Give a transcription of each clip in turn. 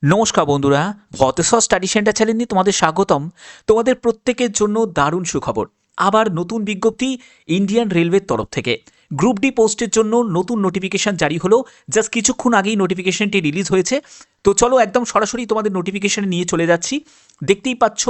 নমস্কার বন্ধুরা, ভতেশ্বর study centre channel নিয়ে তোমাদের স্বাগতম। তোমাদের প্রত্যেকের জন্য দারুণ সুখবর। আবার নতুন বিজ্ঞপ্তি ইন্ডিয়ান রেলওয়ের তরফ থেকে গ্রুপ ডি পোস্টের জন্য নতুন নোটিফিকেশান জারি হলো। জাস্ট কিছুক্ষণ আগেই নোটিফিকেশানটি রিলিজ হয়েছে। তো চলো একদম সরাসরি তোমাদের নোটিফিকেশান নিয়ে চলে যাচ্ছি। দেখতেই পাচ্ছ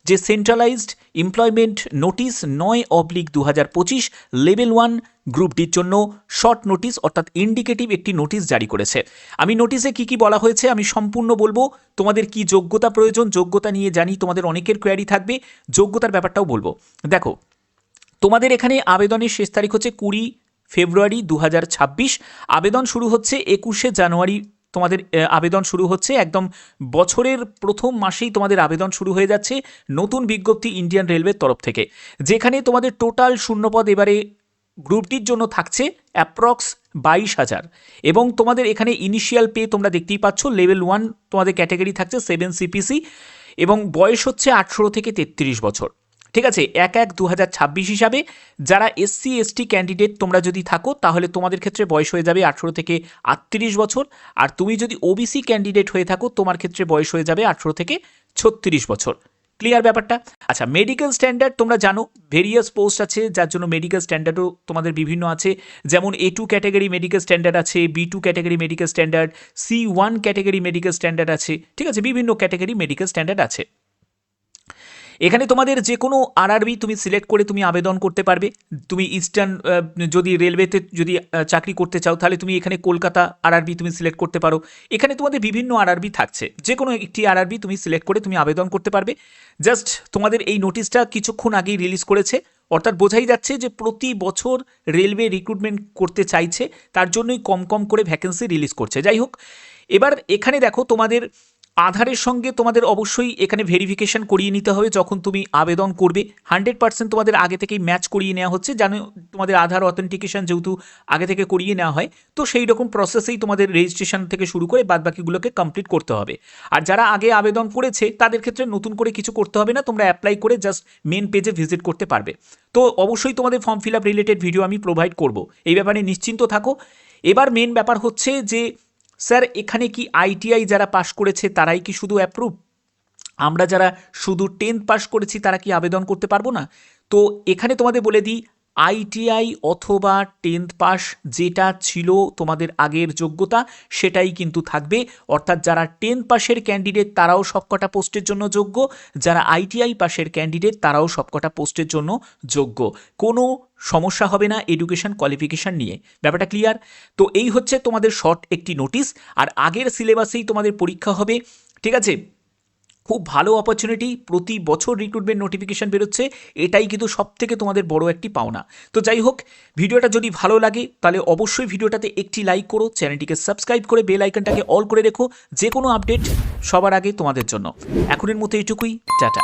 যে centralised employment notice 9/2025 level 1 group ডির জন্য শর্ট নোটিশ অর্থাৎ ইন্ডিকেটিভ একটি নোটিশ জারি করেছে। আমি নোটিশে কি বলা হয়েছে আমি সম্পূর্ণ বলবো। তোমাদের কি যোগ্যতা প্রয়োজন, যোগ্যতা নিয়ে জানি তোমাদের অনেকের কোয়ারি থাকবে, যোগ্যতার ব্যাপারটাও বলবো। দেখো, তোমাদের এখানে আবেদনের শেষ তারিখ হচ্ছে 20 ফেব্রুয়ারি 2026। আবেদন শুরু হচ্ছে 21 জানুয়ারি। তোমাদের আবেদন শুরু হচ্ছে একদম বছরের প্রথম মাসেই তোমাদের আবেদন শুরু হয়ে যাচ্ছে নতুন বিজ্ঞপ্তি ইন্ডিয়ান রেলওয়ের তরফ থেকে, যেখানে তোমাদের টোটাল শূন্যপদ এবারে গ্রুপ ডির জন্য থাকছে অ্যাপ্রক্স 22,000 এবং তোমাদের এখানে ইনিশিয়াল পে তোমরা দেখতেই পাচ্ছ। লেভেল 1 তোমাদের ক্যাটাগরি থাকছে 7 CPC এবং বয়স হচ্ছে 18 থেকে 33 বছর। ঠিক আছে, 1/1/2026 হিসাবে যারা SC ST ক্যান্ডিডেট তোমরা যদি থাকো তাহলে তোমাদের ক্ষেত্রে বয়স হয়ে যাবে 18 থেকে 38 বছর, আর তুমি যদি OBC ক্যান্ডিডেট হয়ে থাকো তোমার ক্ষেত্রে বয়স হয়ে যাবে 18 থেকে 36 বছর। ক্লিয়ার ব্যাপারটা? আচ্ছা, মেডিকেল স্ট্যান্ডার্ড তোমরা জানো ভেরিয়াস পোস্ট আছে, যার জন্য মেডিকেল স্ট্যান্ডার্ডও তোমাদের বিভিন্ন আছে। যেমন A2 ক্যাটাগরি মেডিকেল স্ট্যান্ডার্ড আছে, B2 category medical standard, C1 category medical standard আছে। ঠিক আছে, বিভিন্ন ক্যাটাগরি মেডিকেল স্ট্যান্ডার্ড আছে। এখানে তোমাদের যে কোনো আরআরবি তুমি সিলেক্ট করে তুমি আবেদন করতে পারবে। তুমি ইস্টার্ন যদি রেলওয়েতে যদি চাকরি করতে চাও তাহলে তুমি এখানে কলকাতা আরআরবি তুমি সিলেক্ট করতে পারো। এখানে তোমাদের বিভিন্ন আরআরবি থাকছে, যে কোনো একটি আরআরবি তুমি সিলেক্ট করে তুমি আবেদন করতে পারবে। জাস্ট তোমাদের এই নোটিশটা কিছুক্ষণ আগেই রিলিজ করেছে, অর্থাৎ বোঝাই যাচ্ছে যে প্রতি বছর রেলওয়ে রিক্রুটমেন্ট করতে চাইছে, তার জন্যই কম কম করে ভ্যাকেন্সি রিলিজ করছে। যাই হোক, এবার এখানে দেখো তোমাদের আধারের সঙ্গে তোমাদের অবশ্যই এখানে ভেরিফিকেশন করিয়ে নিতে হবে যখন তুমি আবেদন করবে। 100% তোমাদের আগে থেকেই ম্যাচ করিয়ে নেওয়া হচ্ছে, জানো তোমাদের আধার অথেন্টিকেশন যেহেতু আগে থেকে করিয়ে নেওয়া হয়, তো সেই রকম প্রসেসেই তোমাদের রেজিস্ট্রেশন থেকে শুরু করে বাদবাকিগুলোকে কমপ্লিট করতে হবে। আর যারা আগে আবেদন করেছে তাদের ক্ষেত্রে নতুন করে কিছু করতে হবে না, তোমরা অ্যাপ্লাই করে জাস্ট মেন পেজে ভিজিট করতে পারবে। তো অবশ্যই তোমাদের form fill up related video আমি প্রোভাইড করব, এই ব্যাপারে নিশ্চিন্ত থাকো। এবার মেন ব্যাপার হচ্ছে যে স্যার এখানে কি ITI যারা পাশ করেছে তারাই কি শুধু অ্যাপ্রুভ? আমরা যারা শুধু 10th পাস করেছি তারা কি আবেদন করতে পারবো না? তো এখানে তোমাদের বলে দিই, ITI অথবা 10th পাস যেটা ছিল তোমাদের আগের যোগ্যতা সেটাই কিন্তু থাকবে। অর্থাৎ যারা 10th পাসের ক্যান্ডিডেট তারাও সবকটা পোস্টের জন্য যোগ্য, যারা ITI পাসের ক্যান্ডিডেট তারাও সবকটা পোস্টের জন্য যোগ্য। কোনো সমস্যা হবে না এডুকেশন কোয়ালিফিকেশান নিয়ে। ব্যাপারটা ক্লিয়ার? তো এই হচ্ছে তোমাদের শর্ট একটি নোটিশ, আর আগের সিলেবাসেই তোমাদের পরীক্ষা হবে। ঠিক আছে, খুব ভালো অপরচুনিটি, প্রতি বছর রিক্রুটমেন্ট নোটিফিকেশান বেরোচ্ছে, এটাই কিন্তু সবথেকে তোমাদের বড় একটি পাওনা। তো যাই হোক, ভিডিওটা যদি ভালো লাগে তাহলে অবশ্যই ভিডিওটাতে একটি লাইক করো, চ্যানেলটিকে সাবস্ক্রাইব করে বেল আইকনটাকে অল করে রেখো, যে কোনো আপডেট সবার আগে তোমাদের জন্য। এখনের মতো এইটুকুই, টাটা।